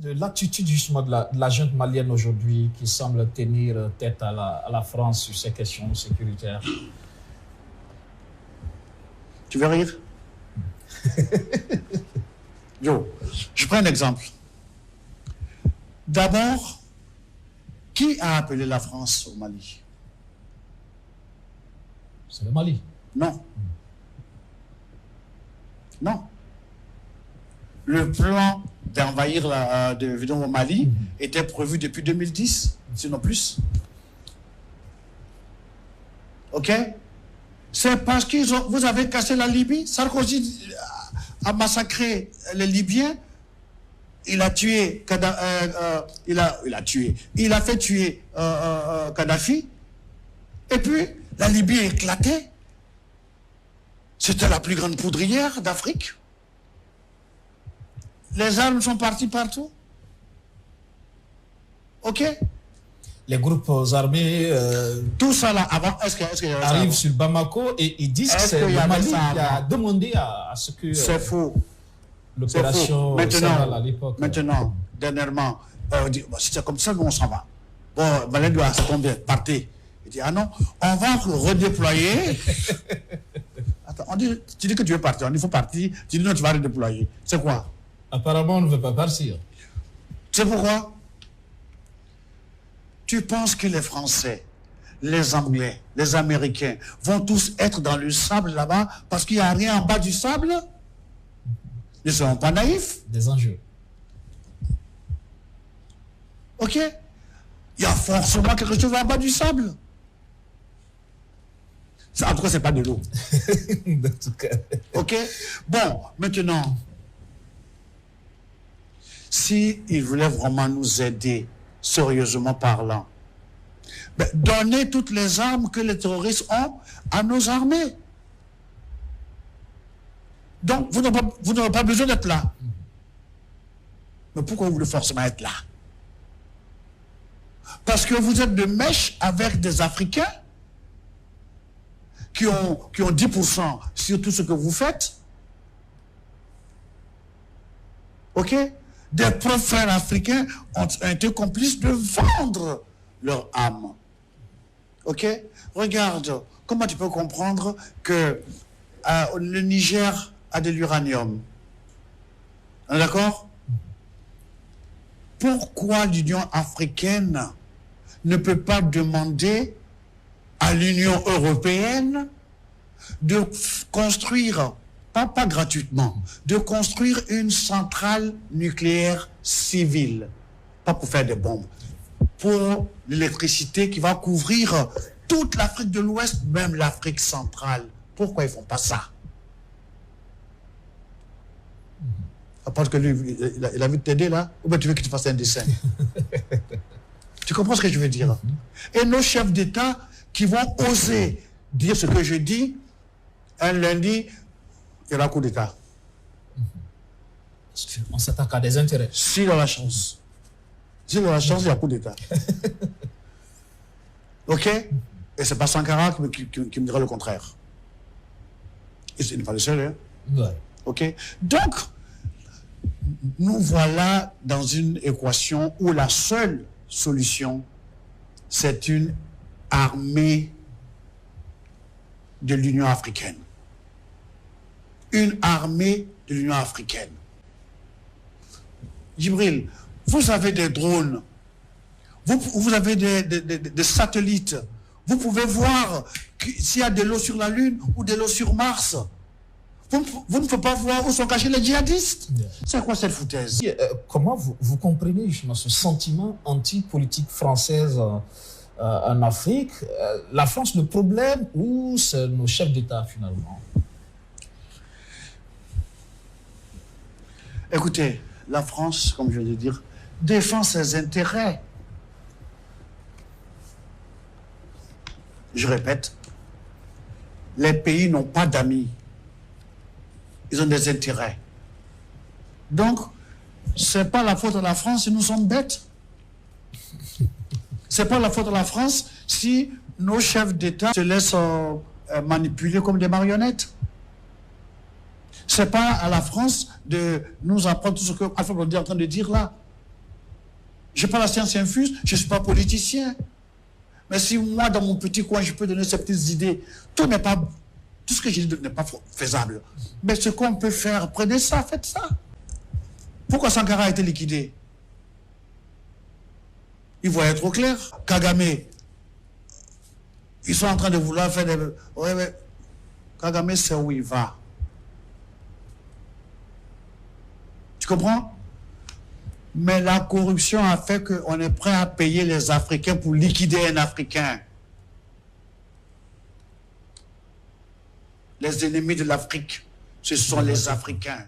de l'attitude justement de la junte malienne aujourd'hui qui semble tenir tête à la France sur ces questions sécuritaires? Tu veux rire? Yo, je prends un exemple. D'abord, qui a appelé la France au Mali? C'est le Mali. Non. Non. Le plan d'envahir au Mali était prévu depuis 2010, sinon plus. OK? C'est parce que vous avez cassé la Libye. Sarkozy a massacré les Libyens. Il a tué il a fait tuer Kadhafi. Et puis, la Libye a éclaté. C'était la plus grande poudrière d'Afrique. Les armes sont parties partout. OK? Les groupes armés tout ça là, avant, est-ce que arrivent sur Bamako et ils disent que c'est le Mali qui a demandé à ce que... c'est faux. L'opération Sahel à l'époque. Maintenant, dernièrement, on dit, bon, si c'est comme ça, nous on s'en va. Bon, Malin doit se tomber, partez. Il dit, ah non, on va redéployer. Attends, tu dis que tu veux partir, il faut partir, tu dis non, tu vas redéployer. C'est quoi? Apparemment, on ne veut pas partir. C'est pourquoi? Tu penses que les Français, les Anglais, les Américains vont tous être dans le sable là-bas parce qu'il n'y a rien en bas du sable? Ils ne sont pas naïfs. Des enjeux. OK? Il y a forcément quelque chose en bas du sable. En tout cas, ce n'est pas de l'eau. En tout cas. OK? Bon, maintenant, s'ils voulaient vraiment nous aider, sérieusement parlant, ben, donnez toutes les armes que les terroristes ont à nos armées. Donc, vous n'avez pas besoin d'être là. Mais pourquoi vous voulez forcément être là? Parce que vous êtes de mèche avec des Africains qui ont 10% sur tout ce que vous faites. OK? Des propres frères africains ont été complices de vendre leur âme. OK? Regarde, comment tu peux comprendre que le Niger a de l'uranium? On est d'accord? Pourquoi l'Union africaine ne peut pas demander à l'Union européenne de construire, pas gratuitement, de construire une centrale nucléaire civile, pas pour faire des bombes, pour l'électricité qui va couvrir toute l'Afrique de l'Ouest, même l'Afrique centrale? Pourquoi ils ne font pas ça? Parce que lui, il a envie de t'aider là, ou bien tu veux qu'il te fasse un dessin? Tu comprends ce que je veux dire? Et nos chefs d'État qui vont oser dire ce que je dis, un lundi, il y aura coup d'État. On s'attaque à des intérêts. S'il a la chance. S'il a la chance, il y a coup d'État. OK? Et c'est pas Sankara qui me dira le contraire. Il n'est pas le seul, hein? Ouais. OK? Donc, nous voilà dans une équation où la seule solution, c'est une armée de l'Union africaine. Une armée de l'Union africaine. Djibril, vous avez des drones, vous avez des satellites, vous pouvez voir s'il y a de l'eau sur la Lune ou de l'eau sur Mars. Vous ne pouvez pas voir où sont cachés les djihadistes. C'est quoi cette foutaise? Comment vous comprenez justement ce sentiment anti-politique française en Afrique? La France, le problème, ou c'est nos chefs d'État finalement? Écoutez, la France, comme je viens de dire, défend ses intérêts. Je répète, les pays n'ont pas d'amis. Ils ont des intérêts. Donc, ce n'est pas la faute de la France si nous sommes bêtes. Ce n'est pas la faute de la France si nos chefs d'État se laissent manipuler comme des marionnettes. Ce n'est pas à la France de nous apprendre tout ce que Alpha Blondy est en train de dire là. Je n'ai pas la science infuse, je ne suis pas politicien. Mais si moi, dans mon petit coin, je peux donner ces petites idées, tout ce que je dis n'est pas faisable. Mais ce qu'on peut faire, prenez ça, faites ça. Pourquoi Sankara a été liquidé? Il voyait trop clair. Kagame, ils sont en train de vouloir faire des... Ouais, mais Kagame sait où il va. Tu comprends? Mais la corruption a fait qu'on est prêt à payer les Africains pour liquider un Africain. Les ennemis de l'Afrique, ce sont les Africains.